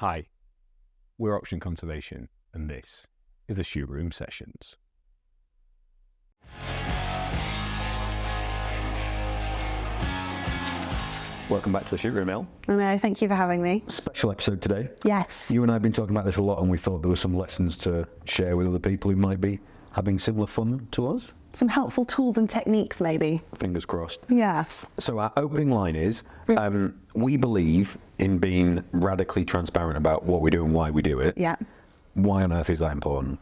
Hi, we're Oxygen Conservation, and this is the Shoot Room Sessions. Welcome back to the Shoot Room, El. No, thank you for having me. Special episode today. Yes. You and I have been talking about this a lot, and we thought there were some lessons to share with other people who might be having similar fun to us. Some helpful tools and techniques, maybe. Fingers crossed. Yes. So our opening line is, we believe in being radically transparent about what we do and why we do it. Yeah. Why on earth is that important?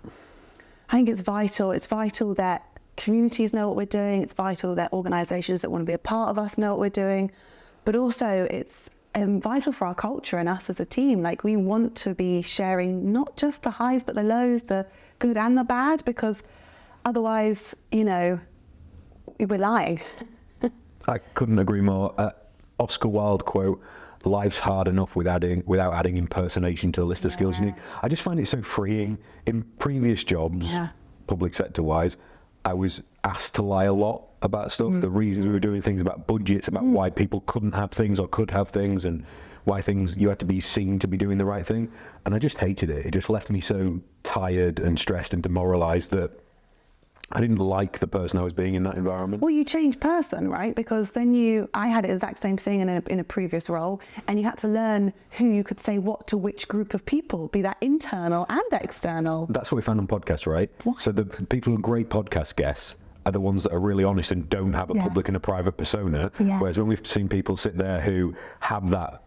I think it's vital. It's vital that communities know what we're doing. It's vital that organisations that want to be a part of us know what we're doing. But also it's vital for our culture and us as a team. Like, we want to be sharing not just the highs, but the lows, the good and the bad, because otherwise, you know, we're lying. I couldn't agree more. Oscar Wilde quote, life's hard enough without adding impersonation to the list of skills you need. I just find it so freeing. In previous jobs, public sector wise, I was asked to lie a lot about stuff, the reasons we were doing things, about budgets, about why people couldn't have things or could have things, and why you had to be seen to be doing the right thing. And I just hated it. It just left me so tired and stressed and demoralised that I didn't like the person I was being in that environment. Well, you change person, right? Because then I had the exact same thing in a previous role, and you had to learn who you could say what to which group of people, be that internal and external. That's what we found on podcasts, right? What? So the people who are great podcast guests are the ones that are really honest and don't have a public and a private persona. Whereas when we've seen people sit there who have that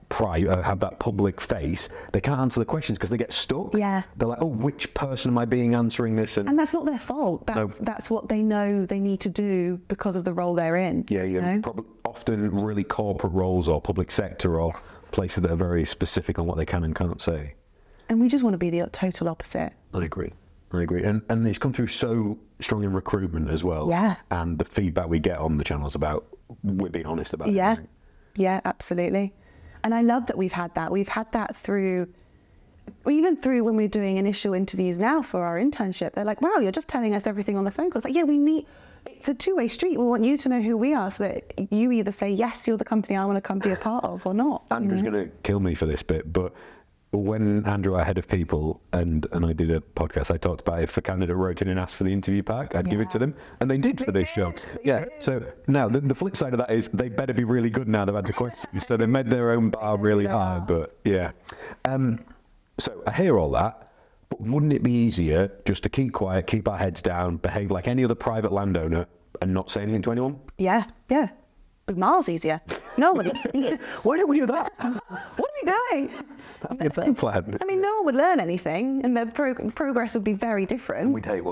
public face, they can't answer the questions because they get stuck. They're like, oh, which person am I being answering this? And that's not their fault. That's what they know they need to do because of the role they're in. Probably often really corporate roles or public sector or places that are very specific on what they can and can't say. And we just want to be the total opposite. I agree. And it's come through so strong in recruitment as well. And the feedback we get on the channels about we're being honest about it. Yeah, absolutely. And I love that we've had that. We've had that through when we're doing initial interviews now for our internship. They're like, wow, you're just telling us everything on the phone call. It's like, it's a two-way street. We want you to know who we are so that you either say, yes, you're the company I want to come be a part of, or not. Andrew's going to kill me for this bit, but when Andrew, our head of people, and I did a podcast, I talked about if a candidate wrote in and asked for the interview pack, I'd give it to them. And they did for this show. So now the flip side of that is they better be really good now they've had the questions. So they made their own bar really high, but so I hear all that, but wouldn't it be easier just to keep quiet, keep our heads down, behave like any other private landowner and not say anything to anyone? Yeah. But miles easier. No one. Why don't we do that? What are we doing? That'd be a fair plan. I mean, no one would learn anything, and the progress would be very different. And we'd hate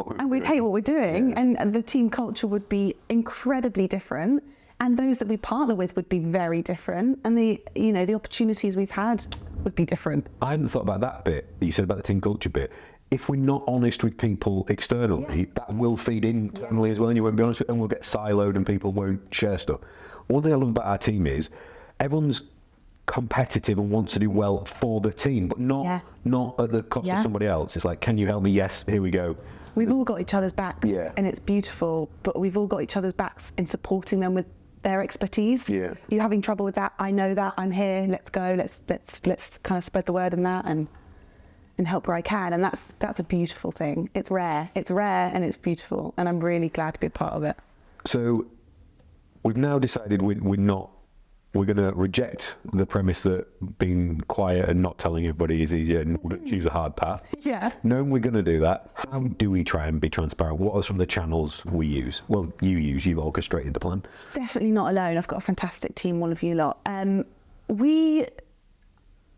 what we're doing, and the team culture would be incredibly different, and those that we partner with would be very different, and the opportunities we've had would be different. I hadn't thought about that bit that you said about the team culture bit. If we're not honest with people externally, that will feed internally as well, and you won't be honest with them, and we'll get siloed and people won't share stuff. One thing I love about our team is everyone's competitive and wants to do well for the team, but not at the cost of somebody else. It's like, can you help me? Yes, here we go. We've all got each other's backs, and it's beautiful, but we've all got each other's backs in supporting them with their expertise. You're having trouble with that, I know that, I'm here, let's go, let's kind of spread the word on that and help where I can, and that's a beautiful thing. It's rare and it's beautiful, and I'm really glad to be a part of it. So we've now decided we're going to reject the premise that being quiet and not telling everybody is easier, and we're going to choose a hard path. Knowing we're going to do that, how do we try and be transparent? What are some of the channels we use? Well, you've orchestrated the plan. Definitely not alone. I've got a fantastic team, all of you lot.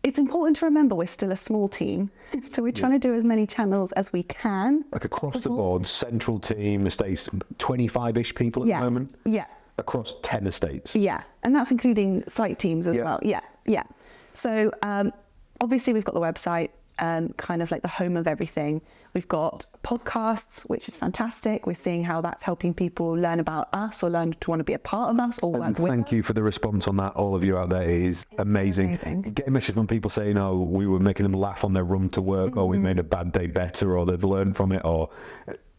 It's important to remember we're still a small team, so we're trying to do as many channels as we can. Like across the board, central team, estates, 25-ish people at the moment? Across 10 estates? And that's including site teams as well. So obviously we've got the website, kind of like the home of everything. We've got podcasts, which is fantastic. We're seeing how that's helping people learn about us or learn to want to be a part of us or work with us. Thank you for the response on that, all of you out there. It is amazing. Getting messages from people saying, oh, we were making them laugh on their run to work, or we made a bad day better, or they've learned from it, or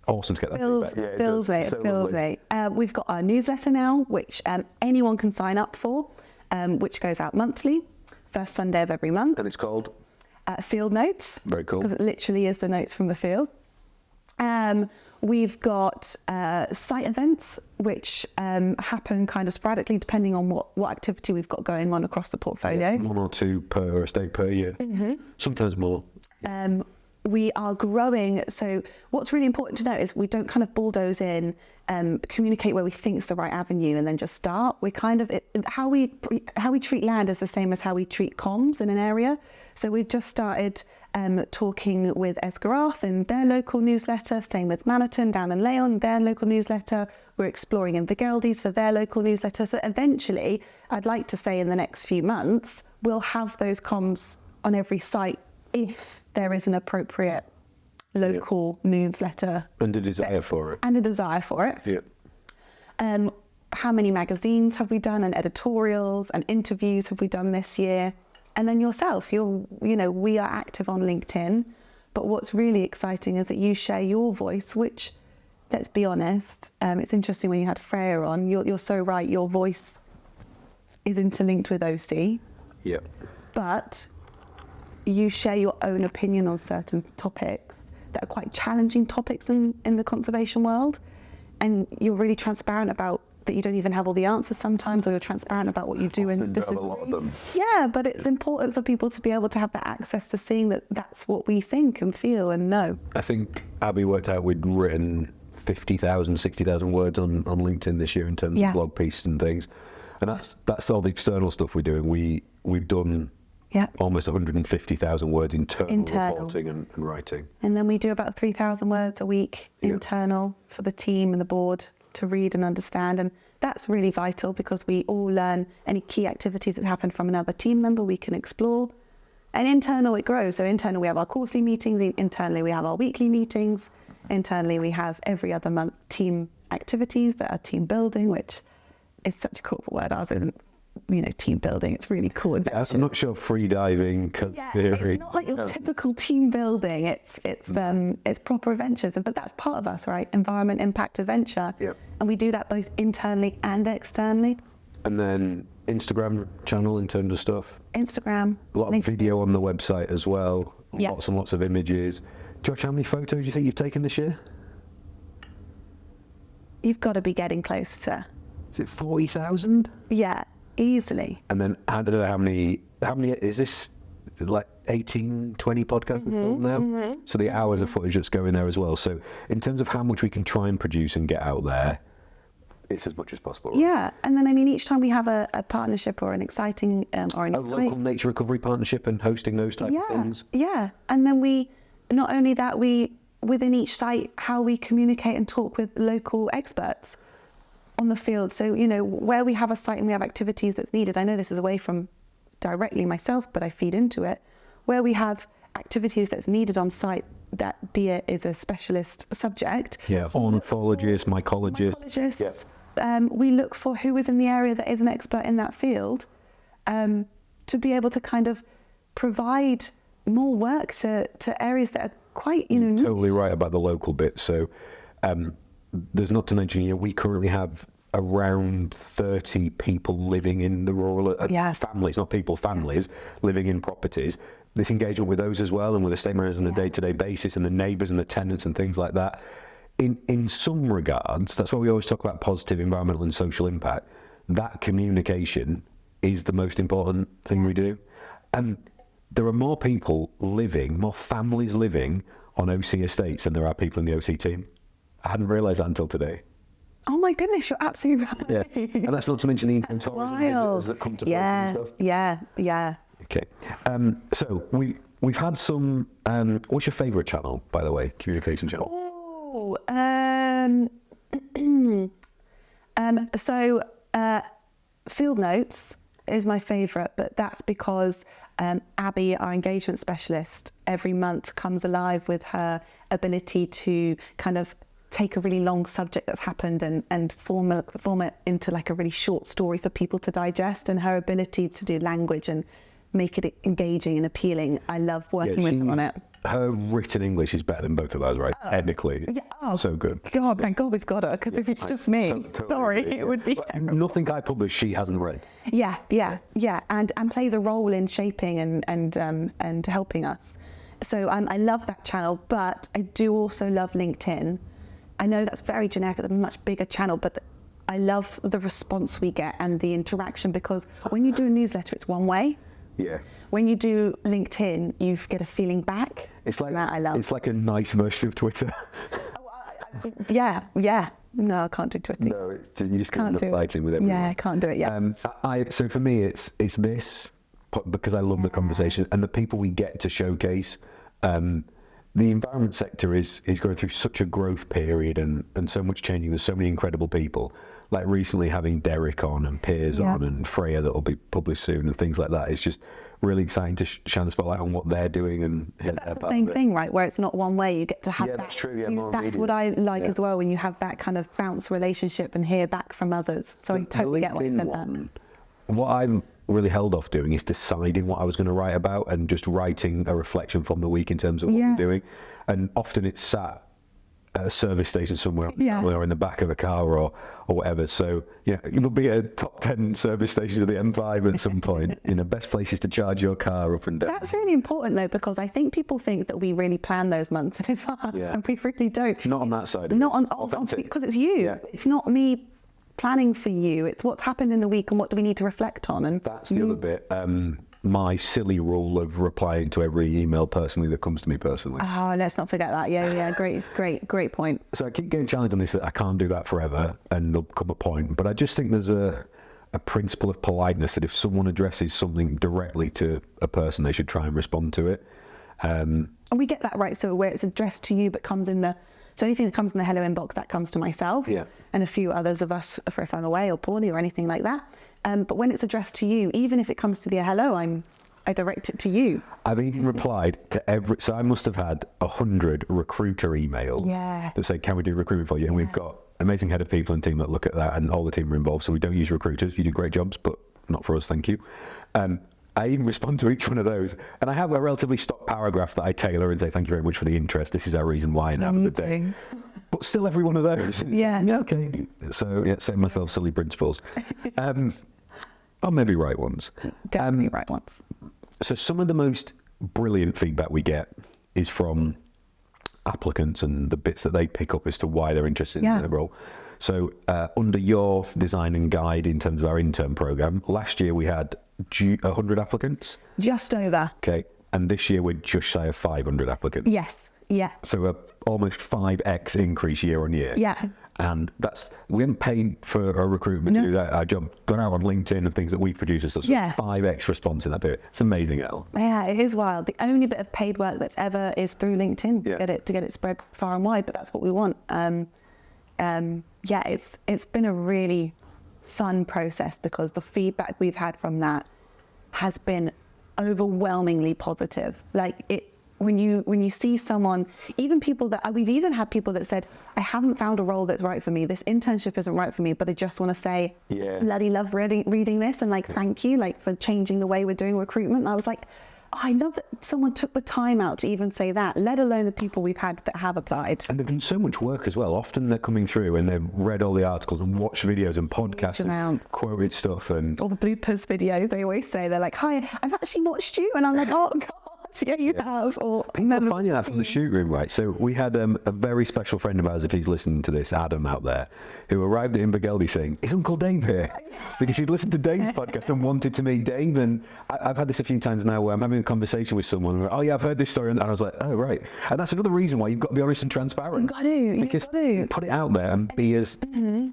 awesome to get that feedback. Feels me. We've got our newsletter now, which anyone can sign up for, which goes out monthly, first Sunday of every month. And it's called? field notes. Very cool. Because it literally is the notes from the field. We've got site events, which happen kind of sporadically depending on what activity we've got going on across the portfolio. 1 or 2 per estate per year, sometimes more. We are growing, so what's really important to note is we don't kind of bulldoze in, communicate where we think is the right avenue and then just start. We kind of, how we treat land is the same as how we treat comms in an area. So we've just started talking with Esgarath in their local newsletter, same with Manhattan down in Leon, their local newsletter. We're exploring in Vigeldes for their local newsletter. So eventually, I'd like to say in the next few months, we'll have those comms on every site if there is an appropriate local newsletter. And a desire for it. And a desire for it. Yeah. How many magazines have we done and editorials and interviews have we done this year? And then yourself, we are active on LinkedIn, but what's really exciting is that you share your voice, which, let's be honest, it's interesting when you had Freya on, you're so right, your voice is interlinked with OC. Yeah. But you share your own opinion on certain topics that are quite challenging topics in the conservation world. And you're really transparent about that you don't even have all the answers sometimes, or you're transparent about what you do and disagree. A lot of them. Yeah, but it's important for people to be able to have that access to seeing that that's what we think and feel and know. I think Abby worked out we'd written 50,000, 60,000 words on LinkedIn this year in terms of blog pieces and things. And that's all the external stuff we're doing. We've done almost 150,000 words internal reporting and writing. And then we do about 3,000 words a week internal for the team and the board to read and understand. And that's really vital because we all learn any key activities that happen from another team member we can explore. And internal, it grows. So internal, we have our quarterly meetings. Internally, we have our weekly meetings. Internally, we have every other month team activities that are team building, which is such a cool word. Ours isn't, team building. It's really cool. I'm not sure free diving, theory. It's not like your typical team building. It's proper adventures, but that's part of us, right? Environment, impact, adventure. Yep. And we do that both internally and externally. And then Instagram channel in terms of stuff. Instagram. A lot of video on the website as well. Yep. Lots and lots of images. Josh, how many photos do you think you've taken this year? You've got to be getting close to. Is it 40,000? Yeah. Easily. And then I don't know how many is this, like 18, 20 podcasts we've filmed now? So the hours of footage that's going there as well. So in terms of how much we can try and produce and get out there, it's as much as possible. Right? Yeah. And then, each time we have a partnership or an exciting or an local nature recovery partnership and hosting those type of things. Yeah. And then not only that, within each site, how we communicate and talk with local experts on the field. So, where we have a site and we have activities that's needed, I know this is away from directly myself, but I feed into it, where we have activities that's needed on site, that be it is a specialist subject. Yeah, ornithologists, mycologists. We look for who is in the area that is an expert in that field, to be able to kind of provide more work to areas that are quite, You're totally right about the local bit. So, there's not to mention, we currently have around 30 people living in the rural families, not people, families living in properties. This engagement with those as well, and with the estate managers on a day-to-day basis, and the neighbours and the tenants and things like that. In some regards, that's why we always talk about positive environmental and social impact. That communication is the most important thing we do. And there are more people living, more families living on OC estates than there are people in the OC team. I hadn't realised that until today. Oh my goodness, you're absolutely right. Yeah. And that's not to mention the tourism visitors that come to places and stuff. Yeah. Okay. So we've had some. What's your favourite channel, by the way? Communication channel. Field notes is my favourite, but that's because Abby, our engagement specialist, every month comes alive with her ability to kind of take a really long subject that's happened and form it into like a really short story for people to digest, and her ability to do language and make it engaging and appealing. I love working with her on it. her written English is better than both of ours, right? Technically. Yeah, oh, so good. God, thank God we've got her, because if it's just me, Totally sorry, agree, it would be But terrible. nothing I publish she hasn't read. Yeah, and plays a role in shaping and helping us. So I love that channel, but I do also love LinkedIn. I know that's very generic, it's a much bigger channel, but I love the response we get and the interaction, because when you do a newsletter, it's one way. Yeah. When you do LinkedIn, you get a feeling back. It's like that I love. It's like a nice version of Twitter. Yeah. No, I can't do Twitter. No, you just Can't end up do it. fighting with everyone. Yeah, I can't do it. Yeah. So for me, it's this, because I love the conversation and the people we get to showcase. The environment sector is going through such a growth period and so much changing. There's so many incredible people. Like recently having Derek on and Piers on and Freya that will be published soon and things like that. It's just really exciting to shine the spotlight on what they're doing and that's the same thing, right? Where it's not one way. You get to have that. That's true. Yeah, more that's immediate. what I like as well, when you have that kind of bounce relationship and hear back from others. So I totally get why you said that. What I'm really held off doing is deciding what I was going to write about and just writing a reflection from the week in terms of what I'm doing. And often it's sat at a service station somewhere or in the back of a car or whatever. So, there'll be a top 10 service stations of the M5 at some point. Best places to charge your car up and down. That's really important though, because I think people think that we really plan those months in advance, and we really don't. Not on that side. Not on because it's you. Yeah. It's not me planning for you. It's what's happened in the week and what do we need to reflect on. And that's the other bit. My silly rule of replying to every email personally that comes to me personally. Oh, let's not forget that. Yeah. Great point. So I keep getting challenged on this, that I can't do that forever, and there'll come a point. But I just think there's a principle of politeness that if someone addresses something directly to a person, they should try and respond to it. And we get that right. So where it's addressed to you, but comes in so anything that comes in the hello inbox, that comes to myself and a few others of us, if I'm away or poorly or anything like that. But when it's addressed to you, even if it comes to the hello, I direct it to you. I've even replied to so I must have had 100 recruiter emails that say, can we do recruitment for you? And we've got an amazing head of people and team that look at that, and all the team are involved. So we don't use recruiters. You do great jobs, but not for us, thank you. I even respond to each one of those, and I have a relatively stock paragraph that I tailor and say, thank you very much for the interest. This is our reason why, and have a good day. But still every one of those. Yeah, okay. So, setting myself silly principles. Or maybe right ones. Definitely right ones. So some of the most brilliant feedback we get is from applicants and the bits that they pick up as to why they're interested in the role. So under your design and guide in terms of our intern program, last year we had 100 applicants. Just over. Okay. And this year we're just shy of 500 applicants. Yes. Yeah. So almost 5x increase year on year. Yeah. And we haven't paid for our recruitment to do that. Our job gone out on LinkedIn and things that we've produced and stuff. So 5x response in that period. It's amazing, Elle. Yeah, it is wild. The only bit of paid work that's ever is through LinkedIn to get it spread far and wide, but that's what we want. It's been a really fun process because the feedback we've had from that has been overwhelmingly positive. When you see someone, even people that we've even had people that said, I haven't found a role that's right for me. This internship isn't right for me, but I just want to say, bloody love reading this, and thank you, for changing the way we're doing recruitment. And I was like, I love that someone took the time out to even say that, let alone the people we've had that have applied. And they've done so much work as well. Often they're coming through and they've read all the articles and watched videos and podcasts and quoted stuff and all the bloopers videos. They always say, they're like, hi, I've actually watched you, and I'm like, oh God. Yeah, you have. Or people are finding that from the shoot room, right? So we had a very special friend of ours, if he's listening to this, Adam out there, who arrived at Invergeldy saying, is Uncle Dave here? Because he'd listened to Dave's podcast and wanted to meet Dave. And I've had this a few times now where I'm having a conversation with someone where, I've heard this story. And I was like, oh, right. And that's another reason why you've got to be honest and transparent. You've got to. Put it out there and be as... I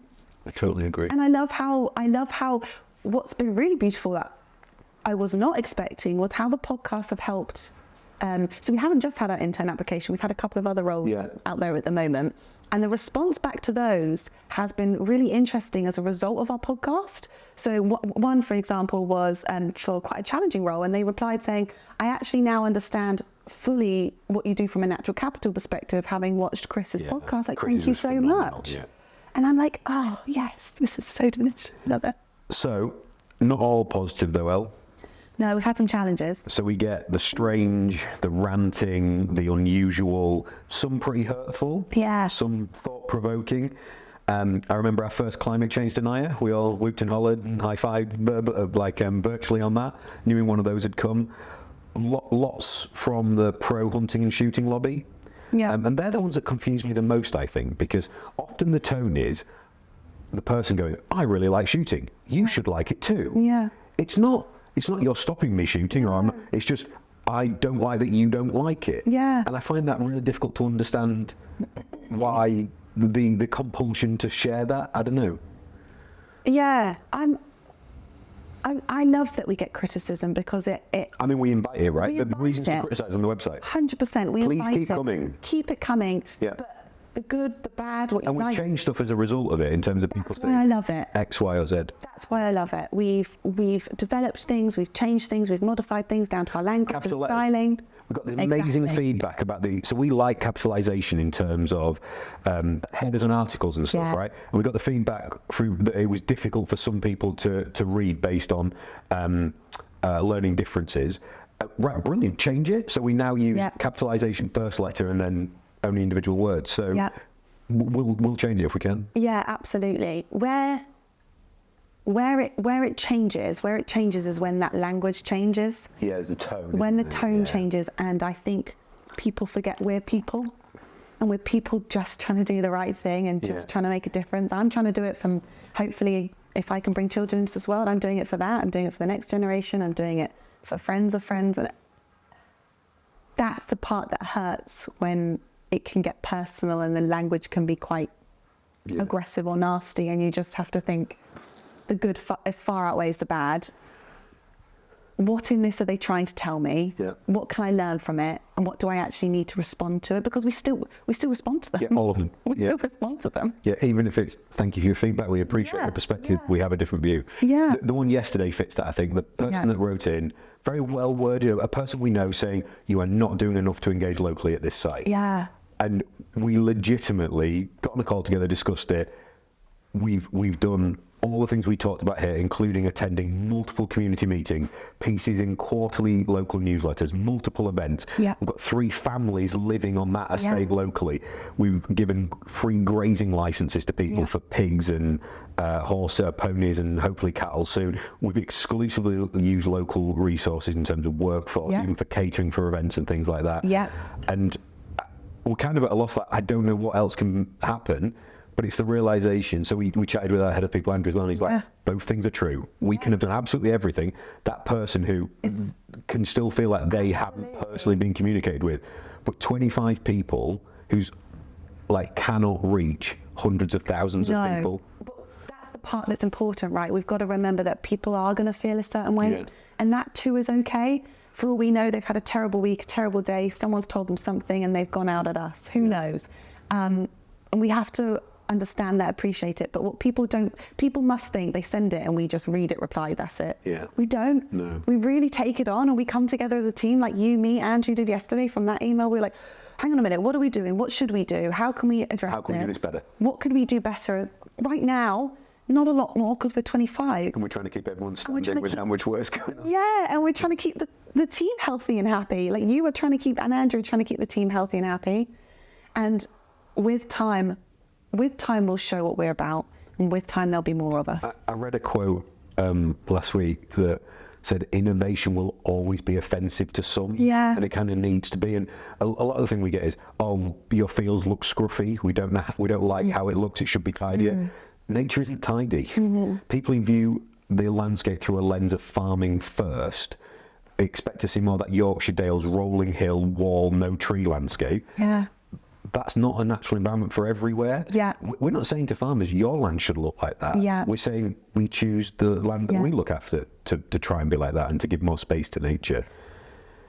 totally agree. And I love how what's been really beautiful that I was not expecting was how the podcasts have helped. So we haven't just had our intern application, we've had a couple of other roles out there at the moment. And the response back to those has been really interesting as a result of our podcast. So one, for example, was for quite a challenging role, and they replied saying, I actually now understand fully what you do from a natural capital perspective, having watched Chris's podcast. Thank you so much. Yeah. And I'm like, oh, yes, this is so delicious. Love it. So, not all positive though, Elle. No, we've had some challenges. So we get the strange, the ranting, the unusual, some pretty hurtful, some thought-provoking. I remember our first climate change denier. We all whooped and hollered and high-fived virtually on that, knowing one of those had come. Lots from the pro-hunting and shooting lobby. Yeah. And they're the ones that confuse me the most, I think, because often the tone is the person going, I really like shooting. You should like it too. Yeah. It's not you're stopping me shooting, or I'm not, it's just I don't like that you don't like it. Yeah. And I find that really difficult to understand why the compulsion to share that. I don't know. Yeah, I love that we get criticism because it I mean, we invite it, right? We The invite reasons to it. criticise on the website. 100%. We Please invite keep it. coming. Keep it coming. Yeah. But the good, the bad, what you And we've like. changed stuff as a result of it in terms of people That's why I love it. X, Y, or Z. That's why I love it. We've developed things, we've changed things, we've modified things down to our language and Capital letters. styling. We've got this amazing feedback about so we like capitalisation in terms of headers and articles and stuff, right? And we got the feedback through that it was difficult for some people to read based on learning differences. Right, brilliant, change it. So we now use capitalisation first letter and then only individual words. So we'll change it if we can. Yeah, absolutely. Where it changes is when that language changes. Yeah, the tone. When the tone changes, and I think people forget we're people, and we're people just trying to do the right thing and just trying to make a difference. I'm trying to do it from, hopefully, if I can bring children into this world, I'm doing it for that. I'm doing it for the next generation. I'm doing it for friends of friends. And that's the part that hurts, when it can get personal and the language can be quite aggressive or nasty, and you just have to think the good far outweighs the bad. What in this are they trying to tell me? What can I learn from it? And what do I actually need to respond to it? Because we still respond to them. Yeah, all of them. We still respond to them. Yeah, even if it's thank you for your feedback, we appreciate your perspective. We have a different view. Yeah. The one yesterday fits that, I think. The person that wrote in, very well worded, a person we know saying, you are not doing enough to engage locally at this site. Yeah. And we legitimately got on a call together, discussed it. We've done all the things we talked about here, including attending multiple community meetings, pieces in quarterly local newsletters, multiple events. Yeah. We've got 3 families living on that estate locally. We've given free grazing licenses to people for pigs and ponies and hopefully cattle soon. We've exclusively used local resources in terms of workforce, even for catering for events and things like that. Yeah. And we're kind of at a loss, like, I don't know what else can happen. But it's the realisation. So we chatted with our head of people, Andrew, as well, and he's like, both things are true. We can have done absolutely everything. That person who can still feel like they haven't personally been communicated with. But 25 people who's like cannot reach hundreds of thousands of people. But that's the part that's important, right? We've got to remember that people are going to feel a certain way. And that too is okay. For all we know, they've had a terrible week, a terrible day. Someone's told them something and they've gone out at us. Who knows? And we have to understand that, appreciate it. But what people must think they send it and we just read it, reply, that's it. We don't. No. We really take it on, and we come together as a team, like you, me, Andrew did yesterday. From that email, we're like, hang on a minute, what are we doing? What should we do? How can we address this? How can we do this better? What could we do better? Right now, not a lot more, because we're 25. And we're trying to keep everyone standing with how much work's going on. Yeah, and we're trying to keep the team healthy and happy. Like you were trying to keep, and Andrew trying to keep the team healthy and happy. And with time we'll show what we're about, and with time there'll be more of us. I read a quote last week that said innovation will always be offensive to some, and it kind of needs to be. And a lot of the thing we get is, oh, your fields look scruffy. We don't like how it looks. It should be tidier. Nature isn't tidy. People who view the landscape through a lens of farming first expect to see more of that Yorkshire Dales rolling hill wall, no tree landscape. That's not a natural environment for everywhere. We're not saying to farmers, your land should look like that. We're saying we choose the land that we look after to try and be like that and to give more space to nature.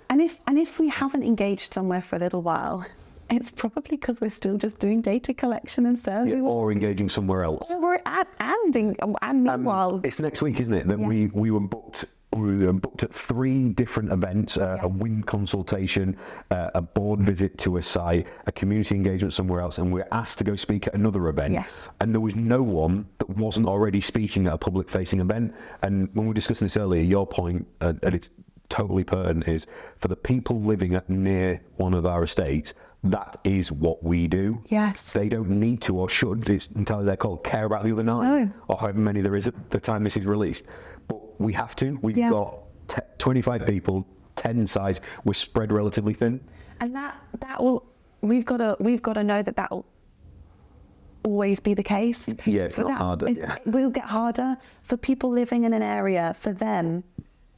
And if we haven't engaged somewhere for a little while, it's probably because we're still just doing data collection and survey. Or engaging somewhere else. And meanwhile. It's next week, isn't it? That we were booked we booked at 3 different events, a wind consultation, a board visit to a site, a community engagement somewhere else, and we were asked to go speak at another event. Yes. And there was no one that wasn't already speaking at a public-facing event. And when we were discussing this earlier, your point, and it's totally pertinent, is for the people living near one of our estates, that is what we do. Yes. They don't need to or should, it's entirely their call, care about the other 9, No. or however many there is at the time this is released. But we have to. We've Yeah. got 25 people, 10 sites. We're spread relatively thin. And that will, we've got to know that will always be the case. Yeah, if not harder. It will get harder for people living in an area. For them,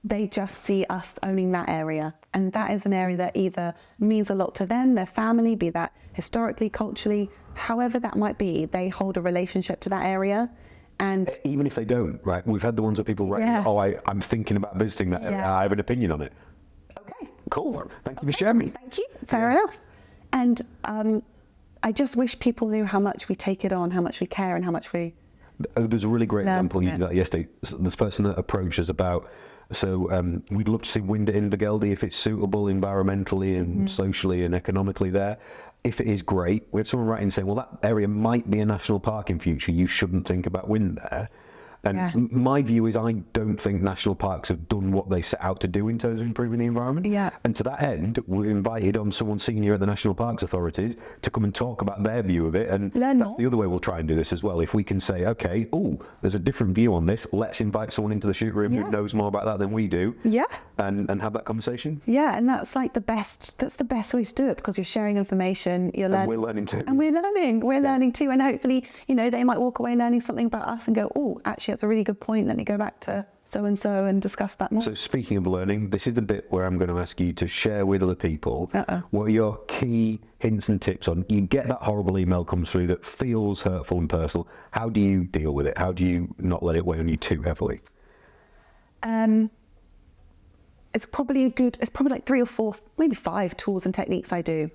they just see us owning that area, and that is an area that either means a lot to them, their family, be that historically, culturally, however that might be. They hold a relationship to that area. And even if they don't, right? We've had the ones where people write, oh, I'm thinking about visiting that area. I have an opinion on it. Okay, cool. Thank you for sharing. Thank you. Fair enough. And I just wish people knew how much we take it on, how much we care, and how much we. There's a really great example you did that yesterday. This person that approached us about. So we'd love to see wind at Invergeldy if it's suitable environmentally and socially and economically there. If it is, great. We had someone writing saying, well, that area might be a national park in future. You shouldn't think about wind there. And my view is I don't think national parks have done what they set out to do in terms of improving the environment. Yeah. And to that end, we invited on someone senior at the National Parks Authorities to come and talk about their view of it. And that's the other way we'll try and do this as well. If we can say, okay, there's a different view on this, let's invite someone into the shoot room who knows more about that than we do. Yeah. And have that conversation. Yeah, and that's like that's the best way to do it, because you're sharing information, you're learning. And we're learning too. And we're learning too. And hopefully, they might walk away learning something about us and go, oh, actually, that's a really good point. Let me go back to so-and-so and discuss that more. So speaking of learning, this is the bit where I'm going to ask you to share with other people what are your key hints and tips on, you get that horrible email comes through that feels hurtful and personal. How do you deal with it? How do you not let it weigh on you too heavily? It's probably like 3 or 4, maybe 5 tools and techniques I do.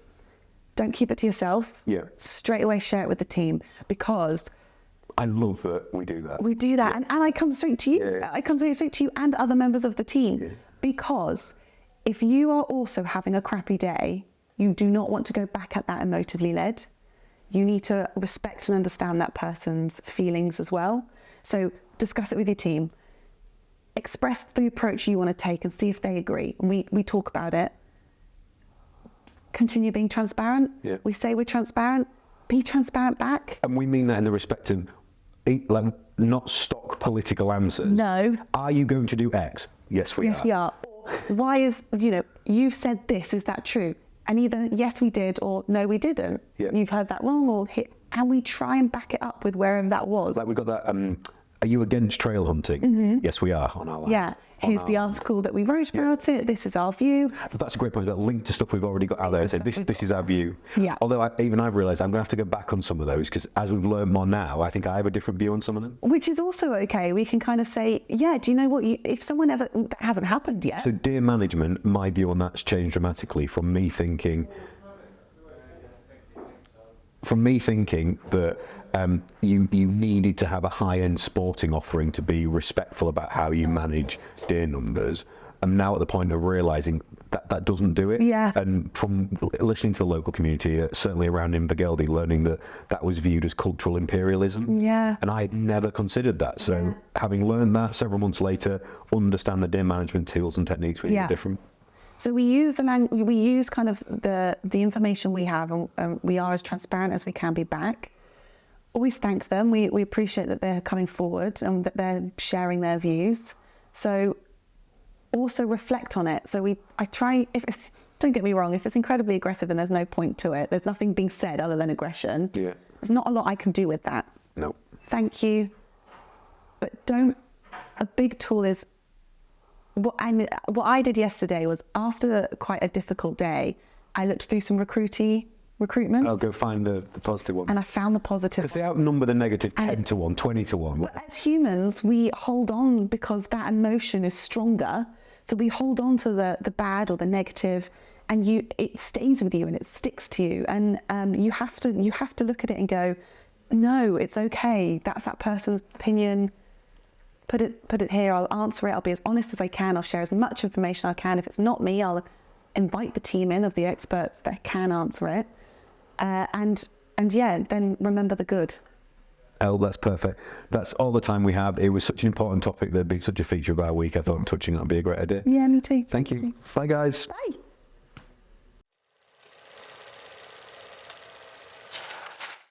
Don't keep it to yourself. Yeah. Straight away share it with the team, because I love that we do that. We do that. And I come straight to you. Yeah. I come straight to you and other members of the team. Because if you are also having a crappy day, you do not want to go back at that emotively led. You need to respect and understand that person's feelings as well. So discuss it with your team. Express the approach you want to take and see if they agree. And we talk about it. Continue being transparent. Yeah. We say we're transparent. Be transparent back. And we mean that in the respect of, like, not stock political answers. No. Are you going to do X? Yes, we are. Yes, we are. Why is, you've said this, is that true? And either, yes, we did, or no, we didn't. Yeah. You've heard that wrong, or and we try and back it up with wherever that was. Like, we've got that, are you against trail hunting? Yes, we are on our line. Yeah. Here's the article that we wrote about it. This is our view. That's a great point. That link to stuff we've already got out there. So this is our view. Yeah. Although I've realised I'm going to have to go back on some of those, because as we've learned more now, I think I have a different view on some of them. Which is also okay. We can kind of say, yeah, do you know what? If someone that hasn't happened yet. So dear management, my view on that's changed dramatically from me thinking that you needed to have a high-end sporting offering to be respectful about how you manage deer numbers. I'm now at the point of realising that doesn't do it. Yeah. And from listening to the local community, certainly around Invergeldy, learning that was viewed as cultural imperialism. Yeah. And I had never considered that. So having learned that several months later, understand the deer management tools and techniques really different. So we use kind of the information we have, and we are as transparent as we can be back. Always thank them. We appreciate that they're coming forward and that they're sharing their views. So also reflect on it. So I try, don't get me wrong, if it's incredibly aggressive and there's no point to it, there's nothing being said other than aggression. Yeah. There's not a lot I can do with that. No. Thank you. But a big tool is, what I did yesterday was, after quite a difficult day, I looked through some recruitment. I'll go find the positive one. And I found the positive. Because they outnumber the negative 10 to 1, 20 to 1. But as humans, we hold on because that emotion is stronger. So we hold on to the bad or the negative, and it stays with you and it sticks to you. And you have to look at it and go, no, it's okay. That's that person's opinion. put it here, I'll answer it, I'll be as honest as I can, I'll share as much information as I can. If it's not me, I'll invite the team in of the experts that can answer it. And yeah, then remember the good. Elle, that's perfect. That's all the time we have. It was such an important topic that'd be such a feature of our week. I thought touching on it would be a great idea. Yeah, me too. Thank you. Bye, guys. Bye.